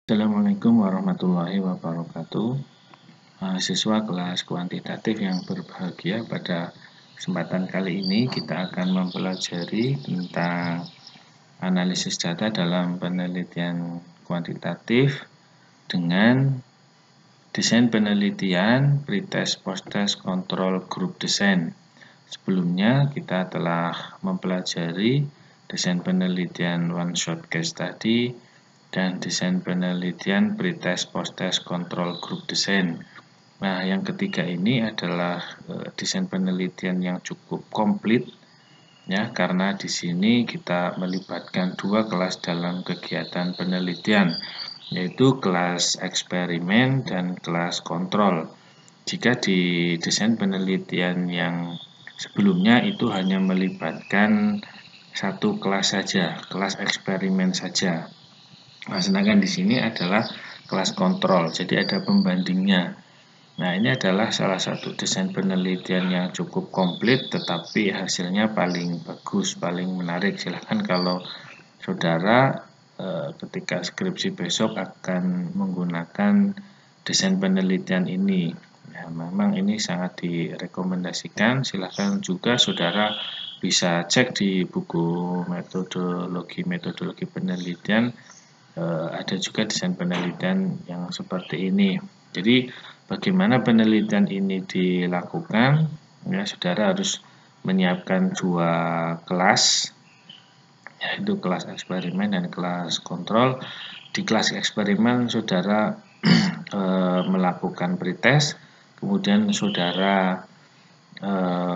Assalamualaikum warahmatullahi wabarakatuh. Mahasiswa kelas kuantitatif yang berbahagia, pada kesempatan kali ini kita akan mempelajari tentang analisis data dalam penelitian kuantitatif dengan desain penelitian, pretest, posttest, kontrol, grup desain. Sebelumnya kita telah mempelajari desain penelitian one shot case study dan desain penelitian pretest, posttest, kontrol, grup desain. Nah, yang ketiga ini adalah desain penelitian yang cukup komplit ya, karena di sini kita melibatkan dua kelas dalam kegiatan penelitian, yaitu kelas eksperimen dan kelas kontrol. Jika di desain penelitian yang sebelumnya itu hanya melibatkan satu kelas saja, kelas eksperimen saja. Nah, sedangkan di sini adalah kelas kontrol, jadi ada pembandingnya. Nah, ini adalah salah satu desain penelitian yang cukup komplit, tetapi hasilnya paling bagus, paling menarik. Silahkan kalau saudara ketika skripsi besok akan menggunakan desain penelitian ini. Ya, memang ini sangat direkomendasikan. Silahkan juga saudara bisa cek di buku metodologi penelitian. Ada juga desain penelitian yang seperti ini. Jadi bagaimana penelitian ini dilakukan? Ya, saudara harus menyiapkan dua kelas, yaitu kelas eksperimen dan kelas kontrol. Di kelas eksperimen saudara melakukan pretest, kemudian saudara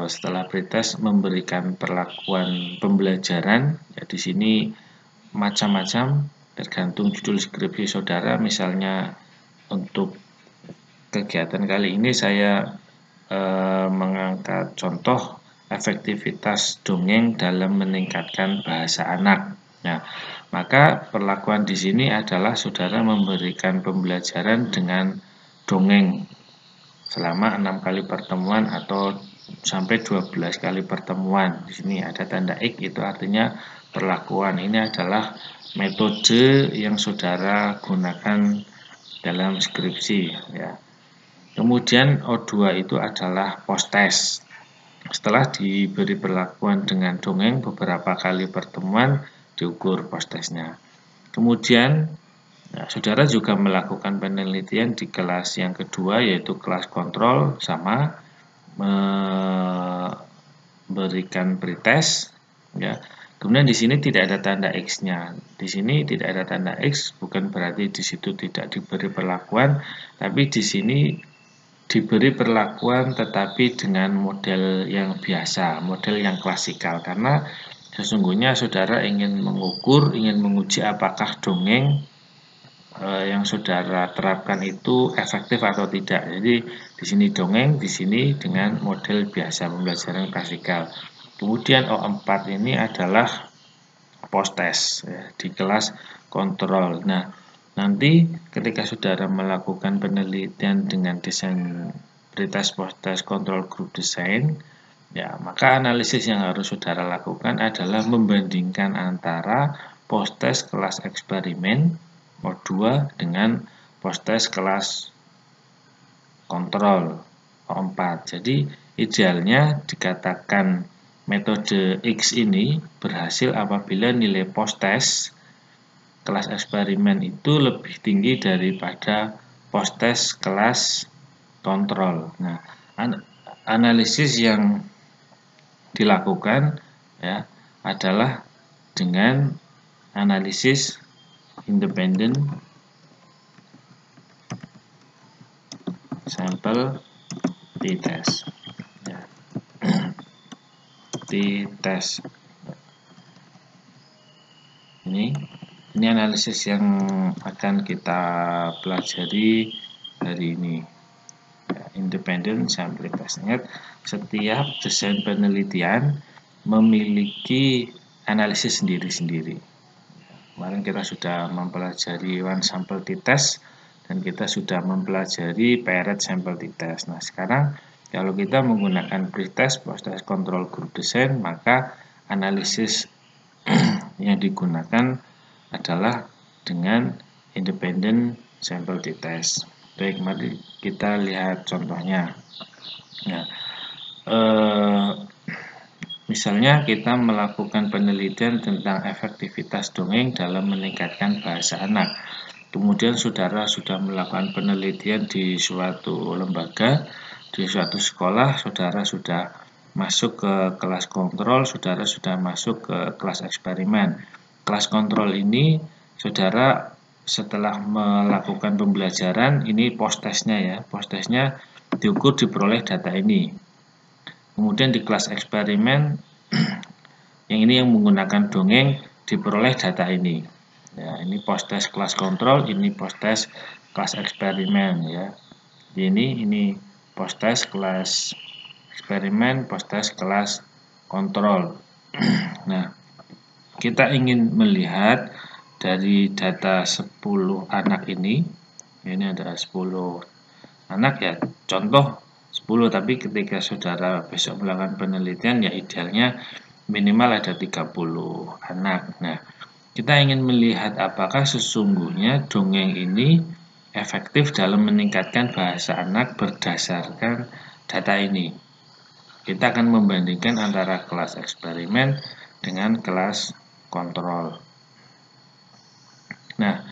setelah pretest memberikan perlakuan pembelajaran. Ya, di sini macam-macam, tergantung judul skripsi saudara. Misalnya untuk kegiatan kali ini saya mengangkat contoh efektivitas dongeng dalam meningkatkan bahasa anak. Nah, maka perlakuan di sini adalah saudara memberikan pembelajaran dengan dongeng selama 6 kali pertemuan atau sampai 12 kali pertemuan. Di sini ada tanda X, itu artinya perlakuan. Ini adalah metode yang saudara gunakan dalam skripsi ya. Kemudian O2 itu adalah posttest. Setelah diberi perlakuan dengan dongeng beberapa kali pertemuan, diukur posttestnya. Kemudian saudara juga melakukan penelitian di kelas yang kedua, yaitu kelas kontrol, sama memberikan pretest ya. Kemudian di sini tidak ada tanda X-nya. Di sini tidak ada tanda X, bukan berarti di situ tidak diberi perlakuan, tapi di sini diberi perlakuan tetapi dengan model yang biasa, model yang klasikal, karena sesungguhnya saudara ingin mengukur, ingin menguji apakah dongeng yang saudara terapkan itu efektif atau tidak. Jadi di sini dongeng, di sini dengan model biasa, pembelajaran klasikal. Kemudian O4 ini adalah posttest ya, di kelas kontrol. Nah, nanti ketika saudara melakukan penelitian dengan desain pretest, posttest, kontrol, grup desain, ya, maka analisis yang harus saudara lakukan adalah membandingkan antara posttest kelas eksperimen O2 dengan posttest kelas kontrol O4. Jadi idealnya dikatakan metode X ini berhasil apabila nilai posttest kelas eksperimen itu lebih tinggi daripada posttest kelas kontrol. Nah, analisis yang dilakukan ya adalah dengan analisis independent sampel t-test ya. T-test ini analisis yang akan kita pelajari hari ini ya, independent sampel test. Ingat, setiap desain penelitian memiliki analisis sendiri-sendiri. Kemarin kita sudah mempelajari one sample t-test dan kita sudah mempelajari paired sample t-test. Nah, sekarang kalau kita menggunakan pretest, posttest, kontrol, grup desain, maka analisis yang digunakan adalah dengan independent sample t-test. Baik, mari kita lihat contohnya. Nah, misalnya kita melakukan penelitian tentang efektivitas dongeng dalam meningkatkan bahasa anak. Kemudian saudara sudah melakukan penelitian di suatu lembaga, di suatu sekolah, saudara sudah masuk ke kelas kontrol, saudara sudah masuk ke kelas eksperimen. Kelas kontrol ini, saudara setelah melakukan pembelajaran, ini post-testnya ya, post-testnya diukur diperoleh data ini. Kemudian di kelas eksperimen, yang ini yang menggunakan dongeng diperoleh data ini. Ya, ini post-test kelas kontrol, ini post-test kelas eksperimen ya. Ini post-test kelas eksperimen, post-test kelas kontrol. Nah, kita ingin melihat dari data 10 anak ini ada 10 anak ya, contoh 10, tapi ketika saudara besok melakukan penelitian ya idealnya minimal ada 30 anak. Nah, kita ingin melihat apakah sesungguhnya dongeng ini efektif dalam meningkatkan bahasa anak berdasarkan data ini. Kita akan membandingkan antara kelas eksperimen dengan kelas kontrol. Nah,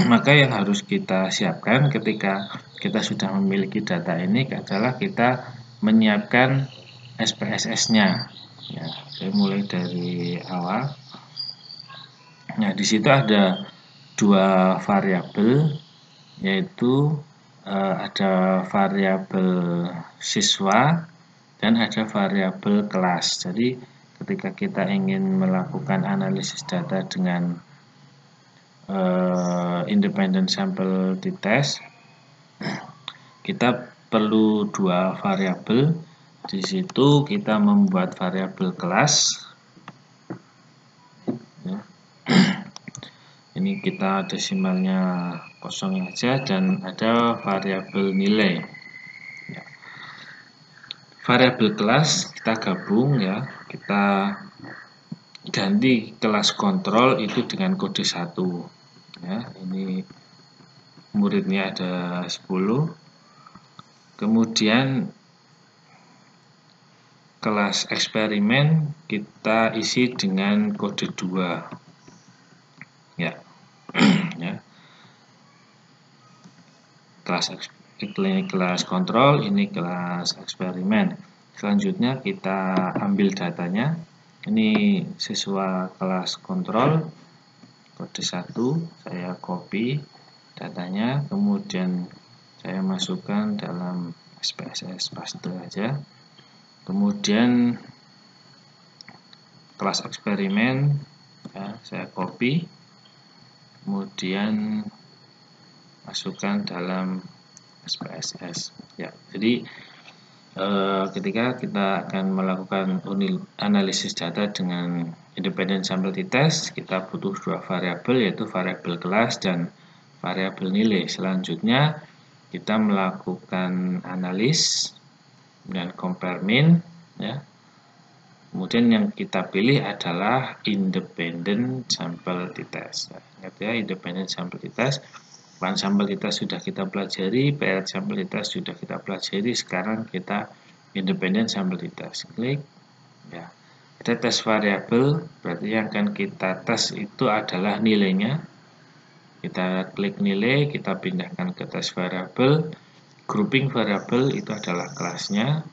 maka yang harus kita siapkan ketika kita sudah memiliki data ini adalah kita menyiapkan SPSS-nya. Ya, saya mulai dari awal. Nah, di situ ada dua variabel, yaitu ada variabel siswa dan ada variabel kelas. Jadi, ketika kita ingin melakukan analisis data dengan independent sample t-test, kita perlu dua variabel. Di situ kita membuat variabel kelas. Ini kita desimalnya kosong aja dan ada variabel nilai. Ya. Variabel kelas kita gabung ya, kita ganti kelas kontrol itu dengan kode 1. Ya, ini muridnya ada 10. Kemudian kelas eksperimen kita isi dengan kode 2. Ya. Ya. Kelas kontrol, ini kelas eksperimen. Selanjutnya kita ambil datanya. Ini siswa kelas kontrol, kode 1, saya copy datanya, kemudian saya masukkan dalam SPSS paste aja. Kemudian kelas eksperimen ya, saya copy, kemudian masukkan dalam SPSS ya. Jadi ketika kita akan melakukan analisis data dengan independent sample t-test, kita butuh dua variabel, yaitu variabel kelas dan variabel nilai. Selanjutnya kita melakukan analis dan compare min ya. Kemudian yang kita pilih adalah independent sample t-test. Ingat ya, independent sample t-test. Bahan sampel t-test sudah kita pelajari, paired sampel t-test sudah kita pelajari. Sekarang kita independent sample t-test. Klik ya. Ada tes variabel, berarti yang akan kita tes itu adalah nilainya. Kita klik nilai, kita pindahkan ke tes variabel. Grouping variabel itu adalah kelasnya.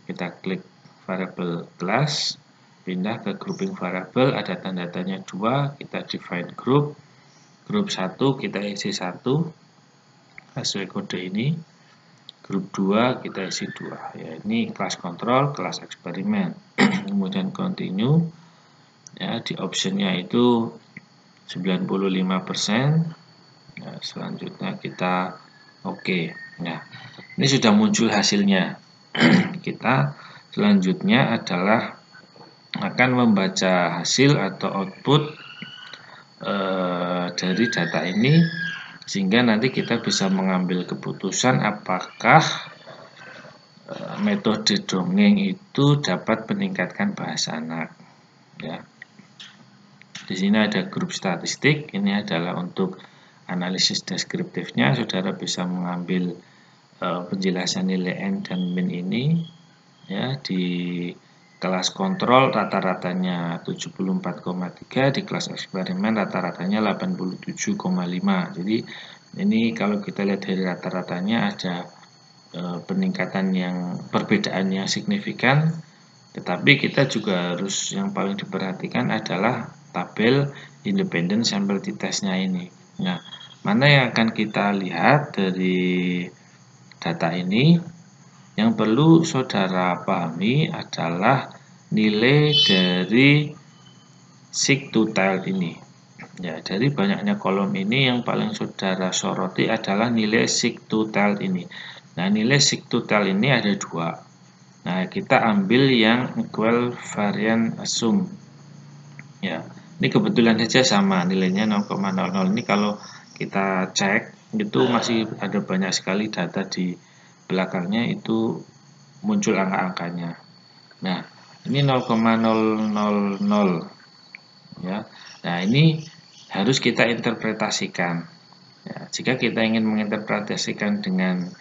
Kita klik variabel kelas, pindah ke grouping variabel, ada tanda tanya 2, kita define group. Grup 1 kita isi 1 sesuai kode ini. Grup 2 kita isi 2. Ya, ini kelas kontrol, kelas eksperimen. Kemudian continue. Ya, di optionnya itu 95%. Ya, selanjutnya kita oke. Nah, ini sudah muncul hasilnya. Kita selanjutnya adalah akan membaca hasil atau output dari data ini, sehingga nanti kita bisa mengambil keputusan apakah metode dongeng itu dapat meningkatkan bahasa anak ya. Di sini ada grup statistik, ini adalah untuk analisis deskriptifnya. Saudara bisa mengambil penjelasan nilai N dan min ini ya di kelas kontrol rata-ratanya 74,3, di kelas eksperimen rata-ratanya 87,5. Jadi ini kalau kita lihat dari rata-ratanya ada peningkatan yang perbedaan yang signifikan, tetapi kita juga harus yang paling diperhatikan adalah tabel independent sample t-test-nya ini. Nah, mana yang akan kita lihat dari data ini? Yang perlu saudara pahami adalah nilai dari sig-to-tail ini. Ya, dari banyaknya kolom ini yang paling saudara soroti adalah nilai sig-to-tail ini. Nah, nilai sig-to-tail ini ada dua. Nah, kita ambil yang equal variance assume. Ya, ini kebetulan saja sama nilainya 0,00. Ini kalau kita cek itu masih ada banyak sekali data di belakangnya itu muncul angka-angkanya. Nah, ini 0,000 ya. Nah, ini harus kita interpretasikan. Ya, jika kita ingin menginterpretasikan dengan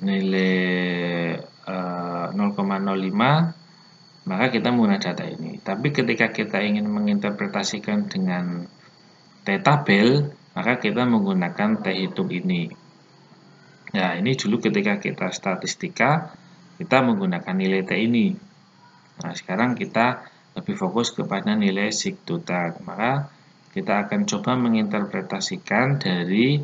nilai 0,05, maka kita menggunakan data ini. Tapi ketika kita ingin menginterpretasikan dengan t-tabel, maka kita menggunakan t-hitung ini. Nah, ini dulu ketika kita statistika, kita menggunakan nilai t ini. Nah, sekarang kita lebih fokus kepada nilai sig-to-tail. Maka kita akan coba menginterpretasikan dari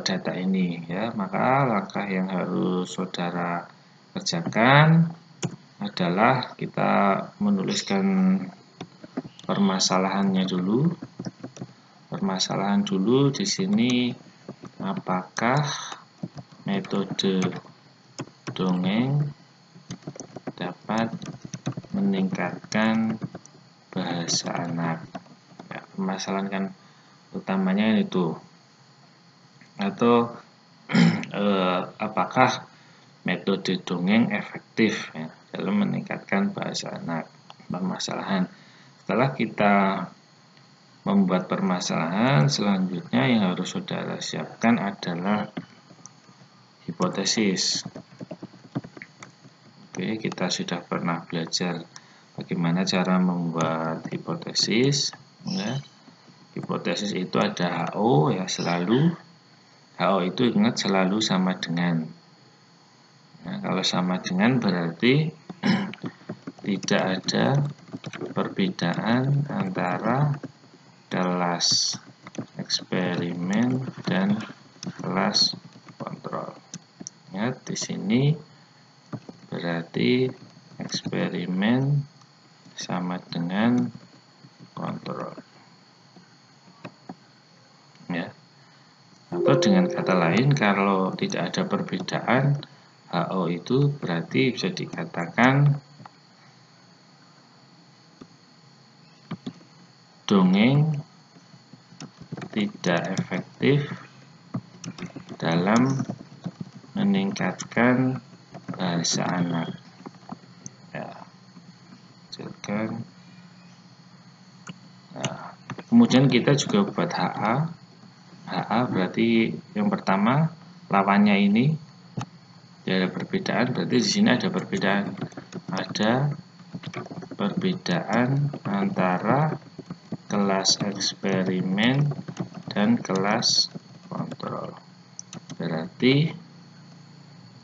data ini ya. Maka langkah yang harus saudara kerjakan adalah kita menuliskan permasalahannya dulu. Permasalahan dulu di sini, apakah metode dongeng dapat meningkatkan bahasa anak? Ya, permasalahan kan utamanya itu. Atau apakah metode dongeng efektif ya, dalam meningkatkan bahasa anak? Permasalahan. Setelah kita membuat permasalahan, selanjutnya yang harus saudara siapkan adalah hipotesis. Oke, kita sudah pernah belajar bagaimana cara membuat hipotesis ya. Hipotesis itu ada HO ya, selalu. HO itu ingat selalu sama dengan. Nah, kalau sama dengan berarti tidak ada perbedaan antara kelas eksperimen dan kelas kontrol. Ya, di sini berarti eksperimen sama dengan kontrol. Ya. Atau dengan kata lain, kalau tidak ada perbedaan, HO itu berarti bisa dikatakan dongeng tidak efektif dalam meningkatkan bahasa anak. Ya, nah, kemudian kita juga buat HA. HA berarti yang pertama lawannya ini ada perbedaan, berarti di sini ada perbedaan. Ada perbedaan antara kelas eksperimen dan kelas kontrol. Berarti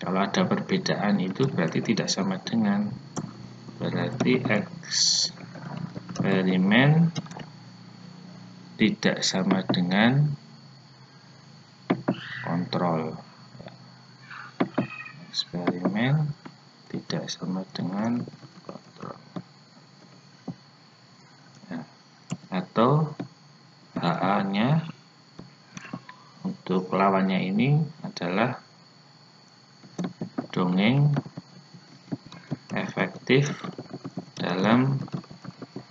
kalau ada perbedaan itu berarti tidak sama dengan, berarti eksperimen tidak sama dengan kontrol. Eksperimen tidak sama dengan kontrol. Ya. Atau HA-nya untuk lawannya ini adalah dongeng efektif dalam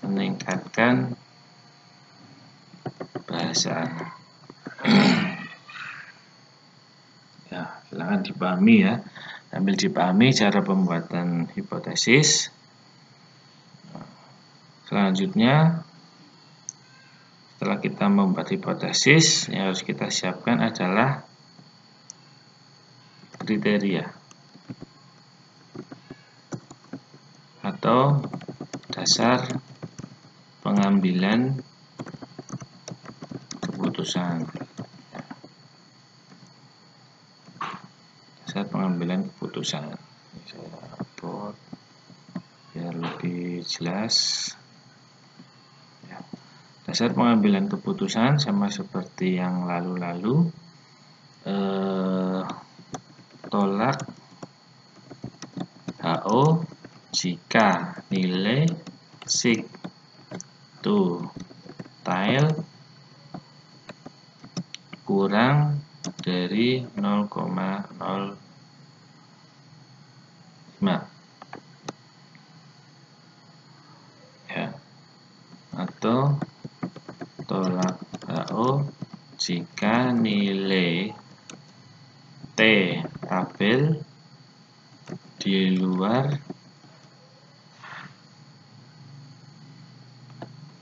meningkatkan bahasa anak. Ya, silakan dipahami ya. Sambil dipahami cara pembuatan hipotesis. Selanjutnya setelah kita membuat hipotesis, yang harus kita siapkan adalah kriteria atau dasar pengambilan keputusan. Dasar pengambilan keputusan. Saya upload biar lebih jelas. Dasar pengambilan keputusan sama seperti yang lalu-lalu, tolak HO jika nilai sigtotal kurang dari 0,05 ya, atau tolak HO jika nilai T tabel di luar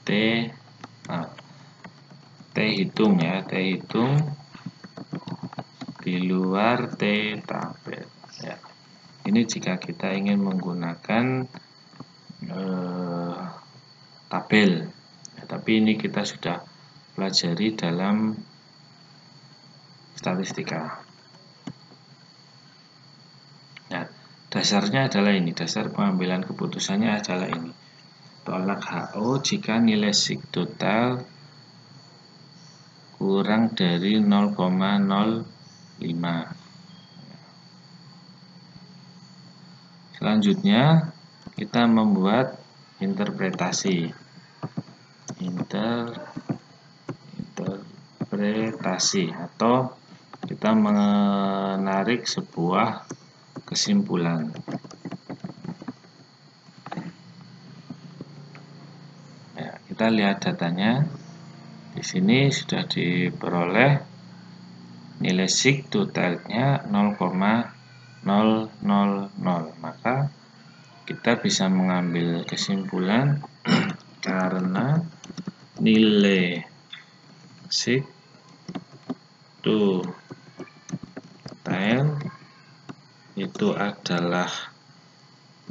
T hitung ya, T hitung di luar T tabel ya. Ini jika kita ingin menggunakan tabel ya, tapi ini kita sudah pelajari dalam statistika. Nah, dasarnya adalah ini, dasar pengambilan keputusannya adalah ini. Tolak HO jika nilai sigtotal kurang dari 0,05. Selanjutnya kita membuat interpretasi. Interpretasi atau kita menarik sebuah kesimpulan. Ya, kita lihat datanya. Di sini sudah diperoleh nilai sigtotalnya 0,000. Maka kita bisa mengambil kesimpulan karena nilai sigtotal itu adalah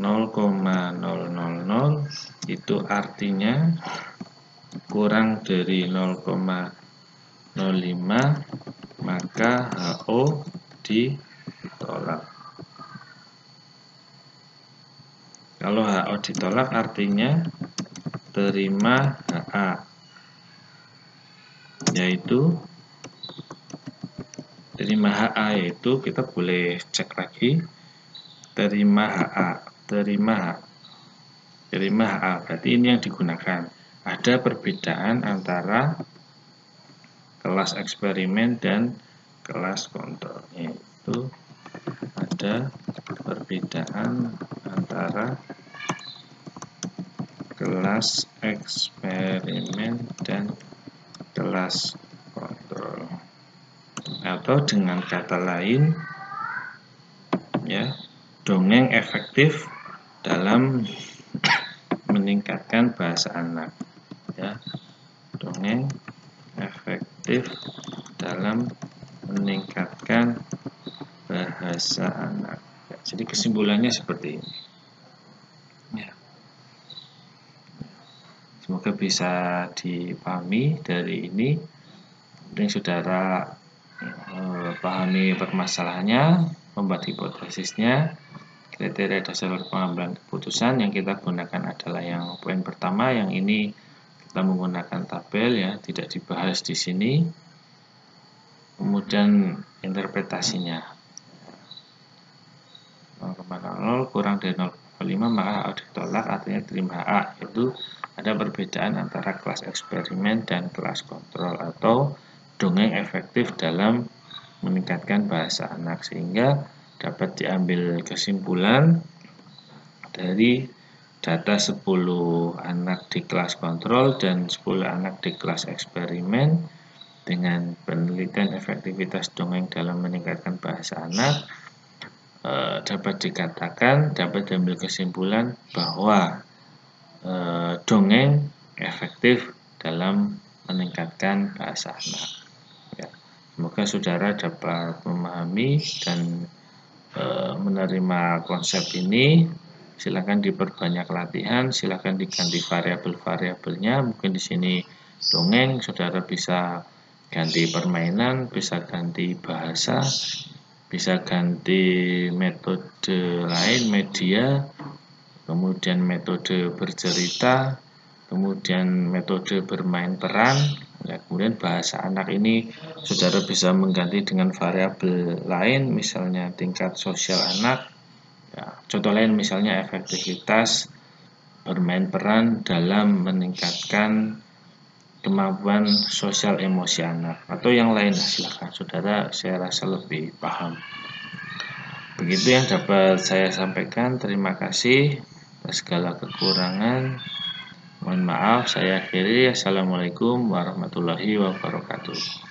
0,000, itu artinya kurang dari 0,05, maka HO ditolak. Kalau HO ditolak artinya terima HA, yaitu terima HA yaitu kita boleh cek lagi, terima HA berarti ini yang digunakan. Ada perbedaan antara kelas eksperimen dan kelas kontrol, yaitu ada perbedaan antara kelas eksperimen dan kelas kontrol, atau dengan kata lain ya, dongeng efektif dalam meningkatkan bahasa anak ya, dongeng efektif dalam meningkatkan bahasa anak ya, jadi kesimpulannya seperti ini ya. Semoga bisa dipahami dari ini. Mungkin saudara pahami permasalahannya, membuat hipotesisnya. Kriteria dasar pengambilan keputusan yang kita gunakan adalah yang poin pertama, yang ini kita menggunakan tabel ya, tidak dibahas di sini. Kemudian interpretasinya 0,00 kurang dari 0,5 maka HO ditolak, artinya terima HA, yaitu ada perbedaan antara kelas eksperimen dan kelas kontrol atau dongeng efektif dalam meningkatkan bahasa anak, sehingga dapat diambil kesimpulan dari data 10 anak di kelas kontrol dan 10 anak di kelas eksperimen. Dengan penelitian efektivitas dongeng dalam meningkatkan bahasa anak, dapat diambil kesimpulan bahwa dongeng efektif dalam meningkatkan bahasa anak. Ya, semoga saudara dapat memahami dan menerima konsep ini. Silakan diperbanyak latihan, silakan diganti variabel-variabelnya. Mungkin di sini dongeng, saudara bisa ganti permainan, bisa ganti bahasa, bisa ganti metode lain, media, kemudian metode bercerita, kemudian metode bermain peran. Ya, kemudian bahasa anak ini saudara bisa mengganti dengan variabel lain, misalnya tingkat sosial anak. Ya, contoh lain misalnya efektivitas bermain peran dalam meningkatkan kemampuan sosial emosi anak, atau yang lain. Silakan saudara, saya rasa lebih paham. Begitu yang dapat saya sampaikan. Terima kasih atas segala kekurangan. Mohon maaf, saya akhiri. Assalamualaikum warahmatullahi wabarakatuh.